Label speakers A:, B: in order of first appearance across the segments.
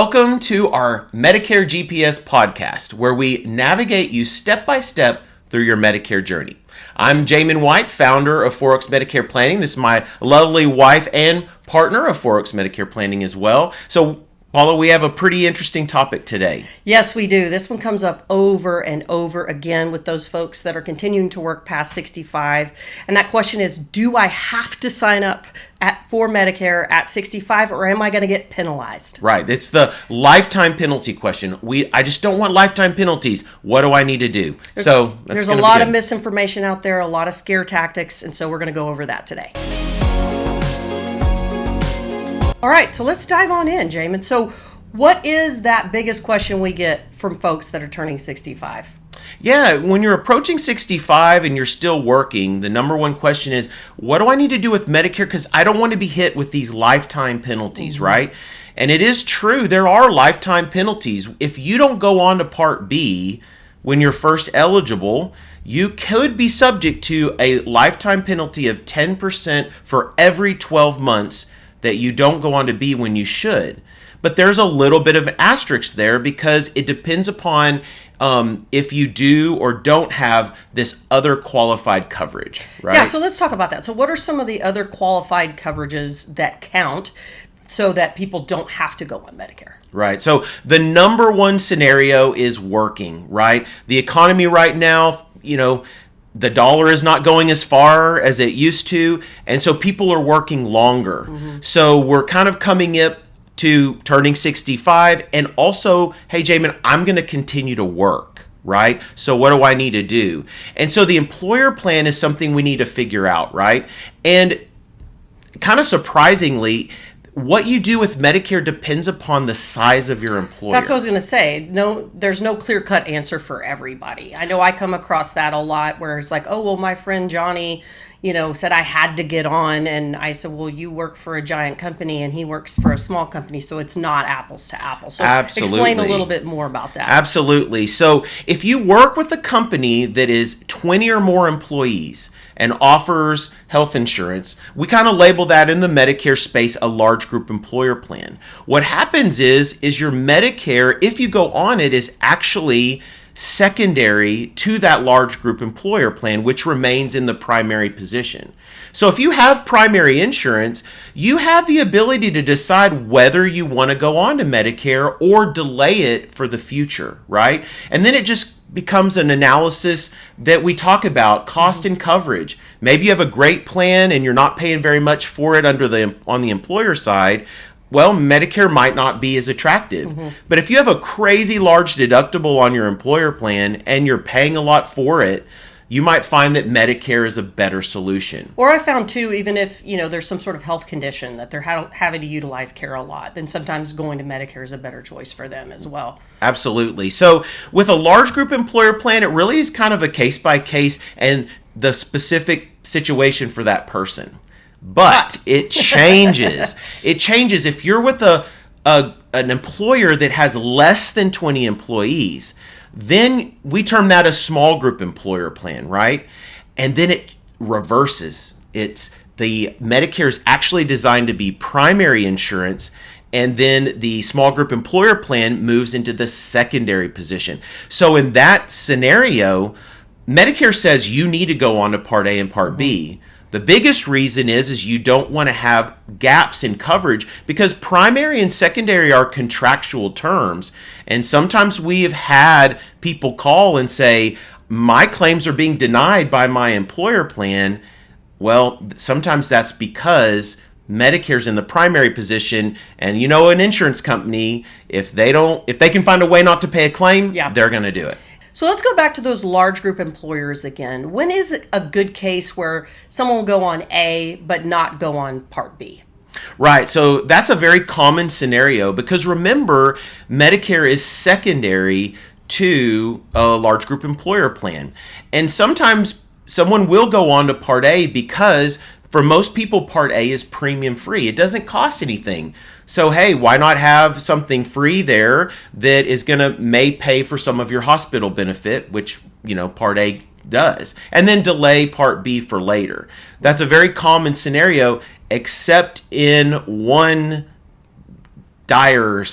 A: Welcome to our Medicare GPS podcast, where we navigate you step by step through your Medicare journey. I'm Jamin White, founder of 4 Oaks Medicare Planning. This is my lovely wife and partner of 4 Oaks Medicare Planning as well. So, Paula, we have a pretty interesting topic today.
B: Yes, we do. This one comes up over and over again with those folks that are continuing to work past 65. And that question is, do I have to sign up for Medicare at 65, or am I going to get penalized?
A: Right. It's the lifetime penalty question. I just don't want lifetime penalties. What do I need to do?
B: There's a lot of misinformation out there, a lot of scare tactics, and so we're going to go over that today. All right, so let's dive on in, Jamin. So what is that biggest question we get from folks that are turning 65?
A: Yeah, when you're approaching 65 and you're still working, the number one question is, what do I need to do with Medicare? Because I don't want to be hit with these lifetime penalties, right? And it is true, there are lifetime penalties. If you don't go on to Part B when you're first eligible, you could be subject to a lifetime penalty of 10% for every 12 months that you don't go on to B when you should. But there's a little bit of an asterisk there because it depends upon if you do or don't have this other qualified coverage, right?
B: Yeah, so let's talk about that. So what are some of the other qualified coverages that count so that people don't have to go on Medicare?
A: Right. So the number one scenario is working, right? The economy right now, the dollar is not going as far as it used to, and so people are working longer. So we're kind of coming up to turning 65, and also, hey, Jamin, I'm going to continue to work, right? So what do I need to do? And so the employer plan is something we need to figure out, right? And kind of surprisingly, what you do with Medicare depends upon the size of your employer.
B: That's what I was going to say. No, there's no clear-cut answer for everybody. I know I come across that a lot where it's like, oh, well, my friend Johnny, said I had to get on. And I said, well, you work for a giant company and he works for a small company. So it's not apples to apples. So
A: Absolutely.
B: Explain a little bit more about that.
A: Absolutely. So if you work with a company that is 20 or more employees and offers health insurance, we kind of label that in the Medicare space a large group employer plan. What happens is your Medicare, if you go on it, is actually secondary to that large group employer plan, which remains in the primary position. So if you have primary insurance, you have the ability to decide whether you want to go on to Medicare or delay it for the future, right? And then it just becomes an analysis that we talk about, cost and coverage. Maybe you have a great plan and you're not paying very much for it on the employer side. Well, Medicare might not be as attractive. But if you have a crazy large deductible on your employer plan and you're paying a lot for it, you might find that Medicare is a better solution.
B: Or I found too, even if there's some sort of health condition that they're having to utilize care a lot, then sometimes going to Medicare is a better choice for them as well.
A: Absolutely. So with a large group employer plan, it really is kind of a case by case and the specific situation for that person. But it changes. It changes if you're with an employer that has less than 20 employees. Then we term that a small group employer plan, right? And then it reverses. The Medicare is actually designed to be primary insurance, and then the small group employer plan moves into the secondary position. So in that scenario, Medicare says you need to go on to Part A and Part B. The biggest reason is you don't want to have gaps in coverage because primary and secondary are contractual terms. And sometimes we have had people call and say, my claims are being denied by my employer plan. Well, sometimes that's because Medicare's in the primary position, and an insurance company, if they can find a way not to pay a claim, they're going to do it.
B: So let's go back to those large group employers again. When is it a good case where someone will go on A but not go on Part B?
A: Right. So that's a very common scenario because remember, Medicare is secondary to a large group employer plan. And sometimes someone will go on to Part A because for most people, Part A is premium free. It doesn't cost anything. So, hey, why not have something free there that is may pay for some of your hospital benefit, which, Part A does, and then delay Part B for later. That's a very common scenario, except in one dire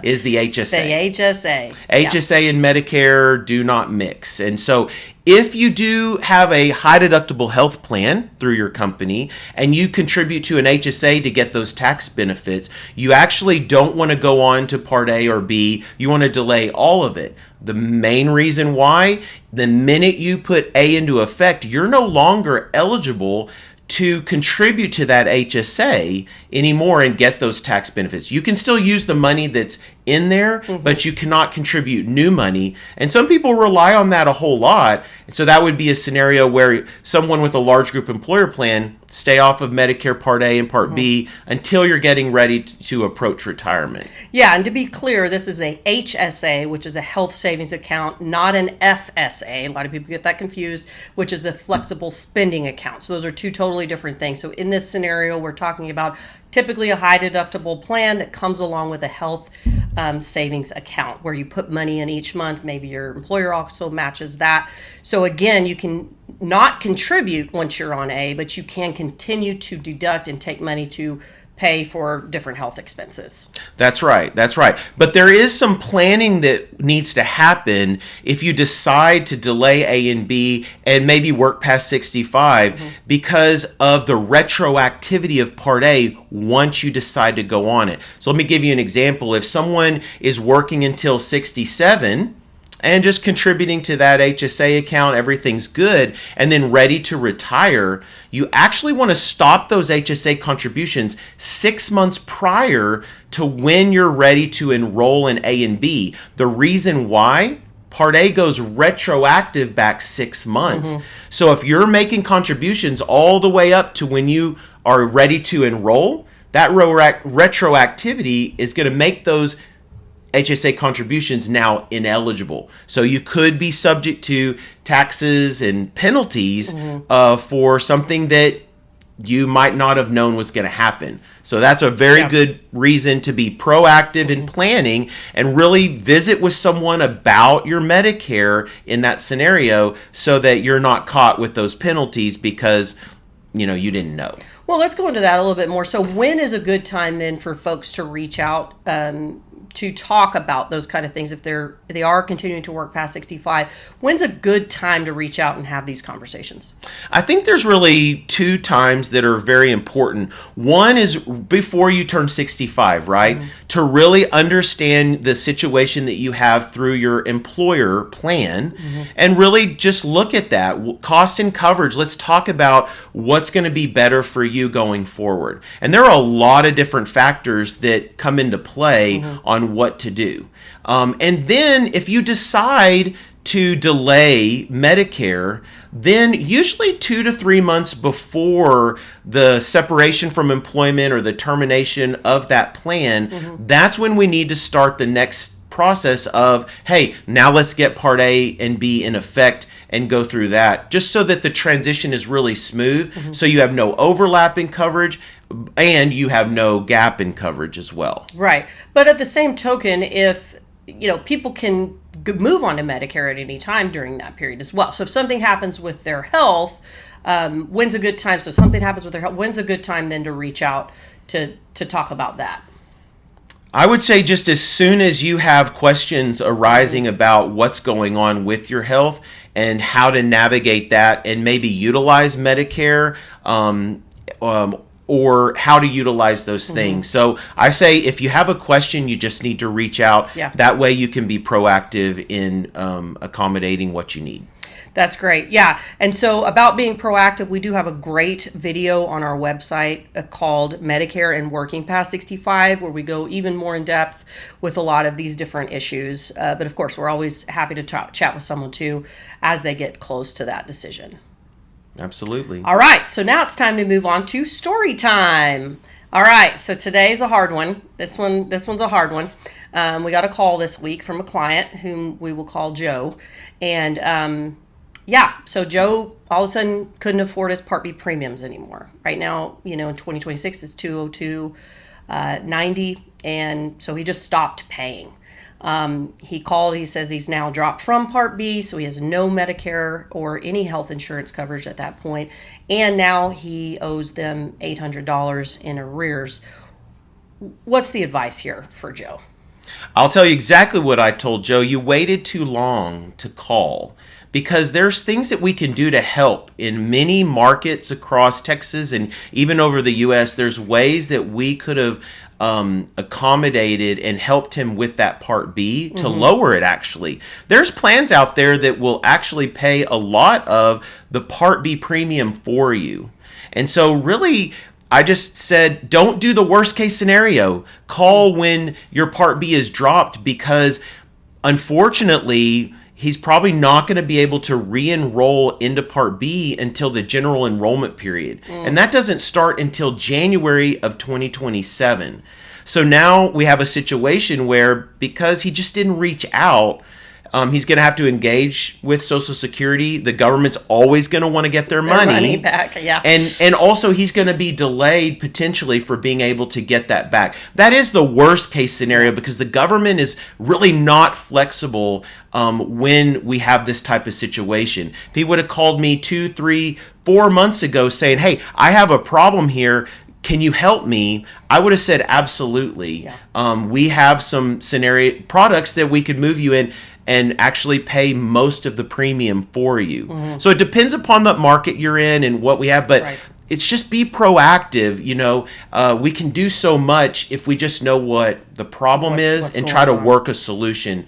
A: is the HSA.
B: The HSA.
A: HSA and Medicare do not mix. And so if you do have a high deductible health plan through your company and you contribute to an HSA to get those tax benefits, you actually don't want to go on to Part A or B. You want to delay all of it. The main reason why, the minute you put A into effect, you're no longer eligible to contribute to that HSA anymore and get those tax benefits. You can still use the money that's in there, but you cannot contribute new money. And some people rely on that a whole lot. So that would be a scenario where someone with a large group employer plan stay off of Medicare Part A and Part B until you're getting ready to approach retirement.
B: Yeah, and to be clear, this is a HSA, which is a health savings account, not an FSA. A lot of people get that confused, which is a flexible spending account. So those are two totally different things. So in this scenario, we're talking about typically a high deductible plan that comes along with a health savings account where you put money in each month. Maybe your employer also matches that. So again, you can not contribute once you're on A, but you can continue to deduct and take money to pay for different health expenses.
A: That's right. That's right. But there is some planning that needs to happen if you decide to delay A and B and maybe work past 65 because of the retroactivity of Part A once you decide to go on it. So let me give you an example. If someone is working until 67 and just contributing to that HSA account, everything's good, and then ready to retire, you actually want to stop those HSA contributions 6 months prior to when you're ready to enroll in A and B. The reason why? Part A goes retroactive back 6 months. So if you're making contributions all the way up to when you are ready to enroll, that retroactivity is going to make those HSA contributions now ineligible. So you could be subject to taxes and penalties for something that you might not have known was going to happen. So that's a very good reason to be proactive in planning and really visit with someone about your Medicare in that scenario so that you're not caught with those penalties because you didn't know.
B: Well, let's go into that a little bit more. So when is a good time then for folks to reach out to talk about those kind of things if they are continuing to work past 65? When's a good time to reach out and have these conversations?
A: I think there's really two times that are very important. One is before you turn 65, right? To really understand the situation that you have through your employer plan and really just look at that. Cost and coverage. Let's talk about what's going to be better for you going forward. And there are a lot of different factors that come into play on what to do. And then if you decide to delay Medicare, then usually 2 to 3 months before the separation from employment or the termination of that plan, that's when we need to start the next process of, hey, now let's get Part A and B in effect and go through that, just so that the transition is really smooth, so you have no overlap in coverage and you have no gap in coverage as well.
B: Right. But at the same token, if people can move on to Medicare at any time during that period as well. So if something happens with their health, when's a good time? So if something happens with their health, when's a good time then to reach out to talk about that?
A: I would say just as soon as you have questions arising about what's going on with your health and how to navigate that and maybe utilize Medicare or how to utilize those things. So I say if you have a question, you just need to reach out. That way you can be proactive in accommodating what you need.
B: That's great. Yeah. And so about being proactive, we do have a great video on our website called Medicare and Working Past 65, where we go even more in depth with a lot of these different issues. But of course, we're always happy to chat with someone too as they get close to that decision.
A: Absolutely.
B: All right. So now it's time to move on to story time. All right. So today's a hard one. This one's a hard one. We got a call this week from a client whom we will call Joe. And so Joe all of a sudden couldn't afford his Part B premiums anymore. Right now, in 2026 it's $202.90, and so he just stopped paying. He called. He says he's now dropped from Part B, so he has no Medicare or any health insurance coverage at that point, and now he owes them $800 in arrears. what's the advice here for Joe?
A: I'll tell you exactly what I told Joe. You waited too long to call, because there's things that we can do to help in many markets across Texas and even over the U.S. There's ways that we could have accommodated and helped him with that Part B to lower it, actually. There's plans out there that will actually pay a lot of the Part B premium for you. And so really, I just said, don't do the worst case scenario. Call when your Part B is dropped, because unfortunately, he's probably not going to be able to re-enroll into Part B until the general enrollment period. And that doesn't start until January of 2027. So now we have a situation where, because he just didn't reach out, he's going to have to engage with Social Security. The government's always going to want to get their money
B: back. Yeah.
A: And also he's going to be delayed potentially for being able to get that back. That is the worst case scenario, because the government is really not flexible when we have this type of situation. If he would have called me 2, 3, 4 months ago saying, hey, I have a problem here, can you help me? I would have said absolutely. Yeah. We have some scenario products that we could move you in and actually pay most of the premium for you. So it depends upon the market you're in and what we have, but it's just be proactive. We can do so much if we just know what the problem is and try to work a solution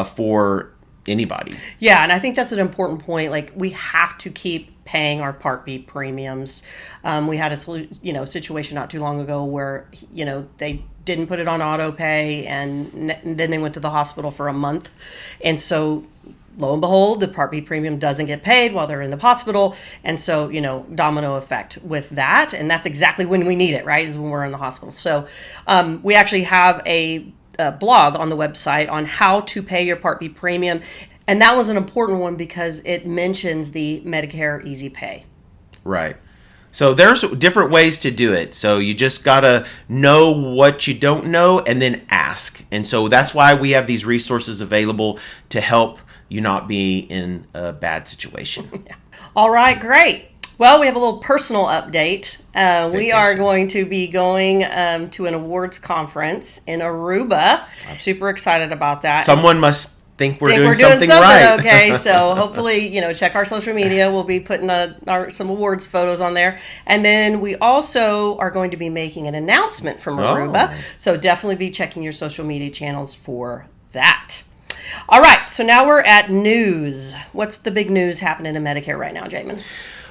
A: for anybody.
B: Yeah, and I think that's an important point. Like, we have to keep paying our Part B premiums. We had a situation not too long ago where they didn't put it on auto pay, and then they went to the hospital for a month, and so lo and behold, the Part B premium doesn't get paid while they're in the hospital, and so domino effect with that, and that's exactly when we need it, right? Is when we're in the hospital. So we actually have a blog on the website on how to pay your Part B premium. And that was an important one because it mentions the Medicare Easy Pay.
A: Right. So there's different ways to do it. So you just got to know what you don't know and then ask. And so that's why we have these resources available to help you not be in a bad situation.
B: Yeah. All right, great. Well, we have a little personal update. We are going to be going to an awards conference in Aruba. I'm super excited about that.
A: Someone must think we're doing something right.
B: Okay, so hopefully, check our social media. We'll be putting some awards photos on there. And then we also are going to be making an announcement from Aruba. So definitely be checking your social media channels for that. All right, so now we're at news. What's the big news happening in Medicare right now, Jamin?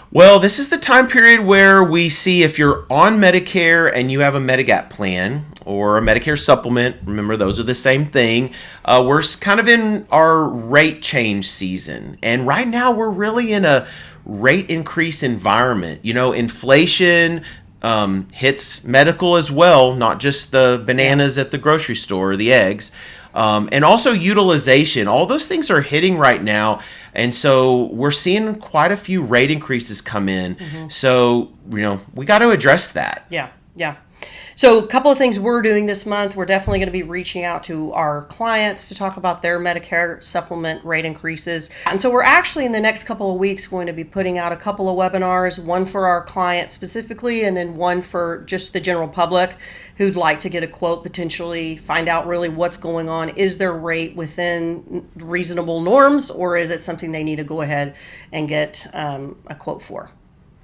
A: Well, this is the time period where we see if you're on Medicare and you have a Medigap plan or a Medicare supplement. Remember, those are the same thing. We're kind of in our rate change season. And right now, we're really in a rate increase environment. Inflation hits medical as well, not just the bananas at the grocery store or the eggs. And also utilization. All those things are hitting right now. And so we're seeing quite a few rate increases come in. So, we got to address that.
B: Yeah. So a couple of things we're doing this month. We're definitely going to be reaching out to our clients to talk about their Medicare supplement rate increases. And so we're actually in the next couple of weeks going to be putting out a couple of webinars, one for our clients specifically, and then one for just the general public who'd like to get a quote, potentially find out really what's going on. Is their rate within reasonable norms, or is it something they need to go ahead and get a quote for?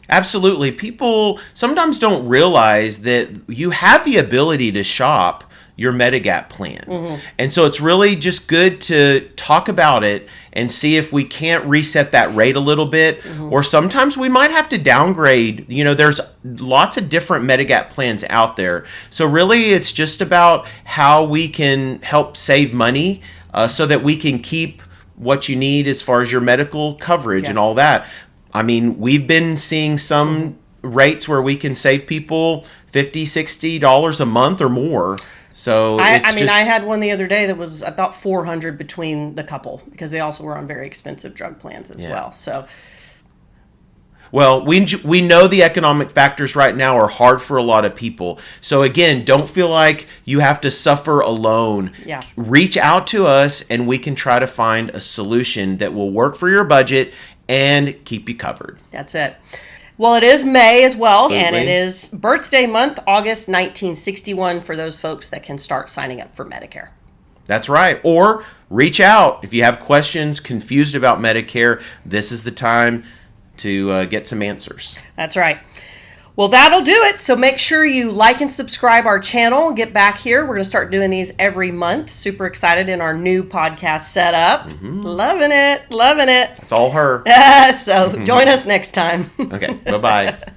A: Absolutely. People sometimes don't realize that you have the ability to shop your Medigap plan. And so it's really just good to talk about it and see if we can't reset that rate a little bit. Or sometimes we might have to downgrade. There's lots of different Medigap plans out there. So really it's just about how we can help save money so that we can keep what you need as far as your medical coverage and all that. I mean, we've been seeing some rates where we can save people $50, $60 a month or more. So
B: I had one the other day that was about $400 between the couple because they also were on very expensive drug plans as well. So,
A: well, we know the economic factors right now are hard for a lot of people. So again, don't feel like you have to suffer alone.
B: Yeah.
A: Reach out to us and we can try to find a solution that will work for your budget and keep you covered.
B: That's it. Well, it is May as well,
A: Absolutely.
B: and it is birthday month, August 1961, for those folks that can start signing up for Medicare.
A: That's right. Or reach out if you have questions, confused about Medicare. This is the time to get some answers.
B: That's right. Well, that'll do it. So make sure you like and subscribe our channel. Get back here. We're going to start doing these every month. Super excited in our new podcast setup. Loving it. Loving it.
A: That's all her.
B: So join us next time.
A: Okay. Bye-bye.